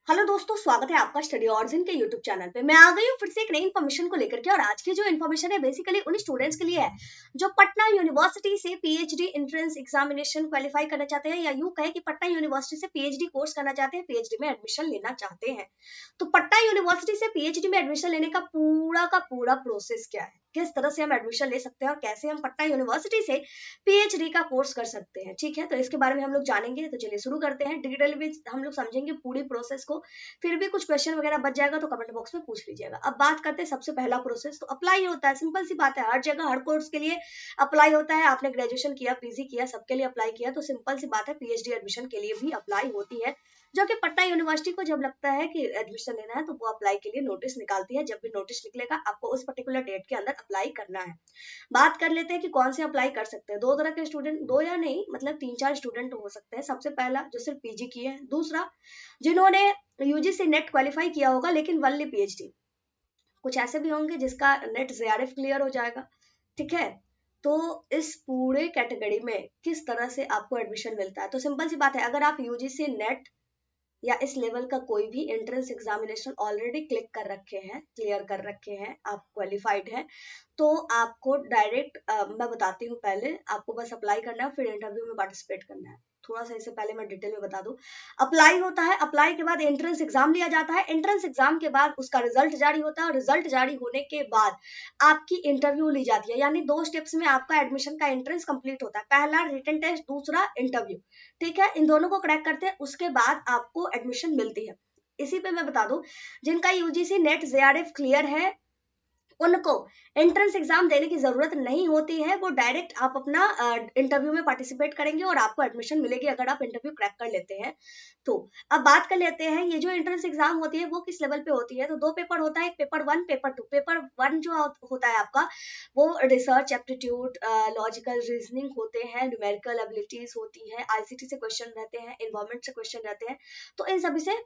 Hello दोस्तों, स्वागत है आपका स्टडी ऑरिजिन के यूट्यूब चैनल पे। मैं आ गई हूँ फिर से एक नई इन्फॉर्मेशन को लेकर के। और आज की जो इन्फॉर्मेशन है बेसिकली उन स्टूडेंट्स के लिए है जो पटना यूनिवर्सिटी से पीएचडी एंट्रेंस एग्जामिनेशन क्वालिफाई करना चाहते हैं, या यूं कहे कि पटना यूनिवर्सिटी से पीएचडी कोर्स करना चाहते हैं, पीएचडी में एडमिशन लेना चाहते हैं। तो पटना यूनिवर्सिटी से पीएचडी में एडमिशन लेने का पूरा प्रोसेस क्या है, किस तरह से हम एडमिशन ले सकते हैं और कैसे हम पटना यूनिवर्सिटी से पीएचडी का कोर्स कर सकते हैं, ठीक है। तो इसके बारे में हम लोग जानेंगे। तो चलिए शुरू करते हैं। डिटेल में हम लोग समझेंगे पूरी प्रोसेस को। फिर भी कुछ क्वेश्चन वगैरह बच जाएगा तो कमेंट बॉक्स में पूछ लीजिएगा। अब बात करते हैं सबसे पहला प्रोसेस। तो अप्लाई होता है, सिंपल सी बात है, हर जगह हर कोर्स के लिए अप्लाई होता है। आपने ग्रेजुएशन किया, पीजी किया, सबके लिए अप्लाई किया, तो सिंपल सी बात है पीएचडी एडमिशन के लिए भी अप्लाई होती है। जो कि पटना यूनिवर्सिटी को जब लगता है कि एडमिशन लेना है तो वो अप्लाई के लिए नोटिस निकालती है। जब भी नोटिस निकलेगा आपको उस पर्टिकुलर डेट के अंदर अप्लाई करना है। बात कर लेते हैं कि कौन से अप्लाई कर सकते हैं। दो तरह के स्टूडेंट, दो या नहीं मतलब 3-4 स्टूडेंट हो सकते हैं। सबसे पहला जो सिर्फ पीजी किए हैं, दूसरा जिन्होंने यूजीसी नेट क्वालिफाई किया होगा लेकिन वनली पीएचडी। कुछ ऐसे भी होंगे जिसका नेट जेआरएफ क्लियर हो जाएगा, ठीक है। तो इस पूरे कैटेगरी में किस तरह से आपको एडमिशन मिलता है, तो सिंपल सी बात है, अगर आप यूजीसी नेट या इस लेवल का कोई भी एंट्रेंस एग्जामिनेशन ऑलरेडी क्लिक कर रखे हैं, क्लियर कर रखे हैं, आप क्वालिफाइड हैं, तो आपको डायरेक्ट मैं बताती हूँ, पहले आपको बस अप्लाई करना है, फिर इंटरव्यू में पार्टिसिपेट करना है। थोड़ा सा इससे पहले मैं डिटेल में बता दूं। अप्लाई होता है, अप्लाई के बाद एंट्रेंस एग्जाम लिया जाता है, एंट्रेंस एग्जाम के बाद उसका रिजल्ट जारी होता है, और रिजल्ट जारी होने के बाद आपकी इंटरव्यू ली जाती है। यानी 2 स्टेप्स में आपका एडमिशन का एंट्रेंस कंप्लीट होता है। पहला रिटन टेस्ट, दूसरा इंटरव्यू, ठीक है। इन दोनों को क्रैक करते हैं, उसके बाद आपको एडमिशन मिलती है। इसी पे मैं बता दूं, जिनका यूजीसी नेट जेआरएफ क्लियर है उनको एंट्रेंस एग्जाम देने की जरूरत नहीं होती है। वो डायरेक्ट आप अपना इंटरव्यू में पार्टिसिपेट करेंगे और आपको एडमिशन मिलेगी अगर आप इंटरव्यू क्रैक कर लेते हैं तो। अब बात कर लेते हैं, ये जो एंट्रेंस एग्जाम होती है वो किस लेवल पे होती है। तो 2 पेपर होता है, एक पेपर 1, पेपर 2। पेपर 1 जो होता है आपका, वो रिसर्च एप्टीट्यूड, लॉजिकल रीजनिंग होते हैं, न्यूमेरिकल एबिलिटीज होती है, आईसीटी से क्वेश्चन रहते हैं, एनवायरमेंट से क्वेश्चन रहते हैं। तो इन सभी से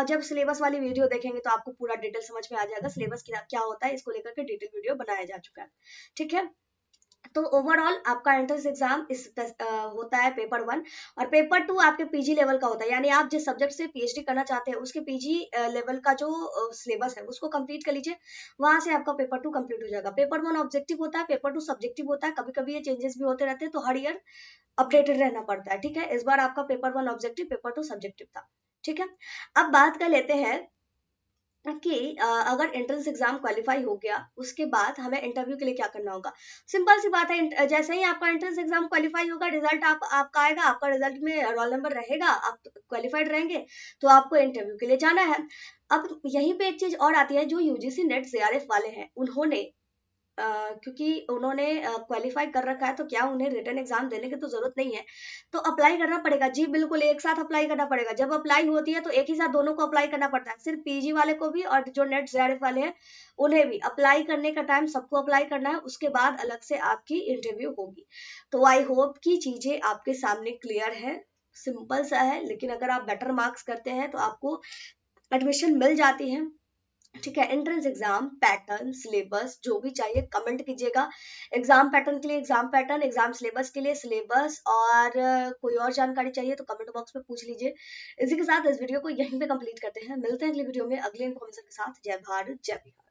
जब सिलेबस वाली वीडियो देखेंगे तो आपको पूरा डिटेल समझ में आ जाएगा, सिलेबस क्या होता है, इसको लेकर के डिटेल वीडियो बनाया जा चुका है, ठीक है। तो ओवरऑल आपका एंट्रेंस एग्जाम होता है पेपर 1, और पेपर 2 आपके पीजी लेवल का होता है। यानी आप जिस सब्जेक्ट से पीएचडी करना चाहते हैं उसके पीजी लेवल का जो सिलेबस है उसको कंप्लीट कर लीजिए, वहां से आपका पेपर 2 कंप्लीट हो जाएगा। पेपर 1 ऑब्जेक्टिव होता है, पेपर 2 सब्जेक्टिव होता है। कभी कभी ये चेंजेस भी होते रहते हैं, तो हर ईयर अपडेटेड रहना पड़ता है, ठीक है। इस बार आपका पेपर 1 ऑब्जेक्टिव, पेपर 2 सब्जेक्टिव था, ठीक है। अब बात कर लेते हैं कि अगर एंट्रेंस एग्जाम क्वालिफाई हो गया उसके बाद हमें इंटरव्यू के लिए क्या करना होगा। सिंपल सी बात है, जैसे ही आपका एंट्रेंस एग्जाम क्वालिफाई होगा, रिजल्ट आपका आएगा, आपका रिजल्ट में रोल नंबर रहेगा, आप क्वालिफाइड रहेंगे, तो आपको इंटरव्यू के लिए जाना है। अब यहीं पे एक चीज और आती है, जो यूजीसी नेट जेआरएफ वाले हैं उन्होंने क्योंकि उन्होंने क्वालिफाई कर रखा है, तो क्या उन्हें रिटन एग्जाम देने की तो जरूरत नहीं है, तो अप्लाई करना पड़ेगा। जी बिल्कुल, एक साथ अप्लाई करना पड़ेगा। जब अप्लाई होती है तो एक ही साथ दोनों को अप्लाई करना पड़ता है, सिर्फ पीजी वाले को भी और जो नेट जेआरएफ वाले हैं उन्हें भी। अप्लाई करने का टाइम सबको अप्लाई करना है, उसके बाद अलग से आपकी इंटरव्यू होगी। तो आई होप की चीजें आपके सामने क्लियर है, सिंपल सा है। लेकिन अगर आप बेटर मार्क्स करते हैं तो आपको एडमिशन मिल जाती है, ठीक है। एंट्रेंस एग्जाम पैटर्न, सिलेबस जो भी चाहिए कमेंट कीजिएगा। एग्जाम पैटर्न के लिए एग्जाम पैटर्न, एग्जाम सिलेबस के लिए सिलेबस, और कोई और जानकारी चाहिए तो कमेंट बॉक्स में पूछ लीजिए। इसी के साथ इस वीडियो को यहीं पे कंप्लीट करते हैं। मिलते हैं अगली वीडियो में अगली इन्फॉर्मेशन के साथ। जय भारत, जय बिहार।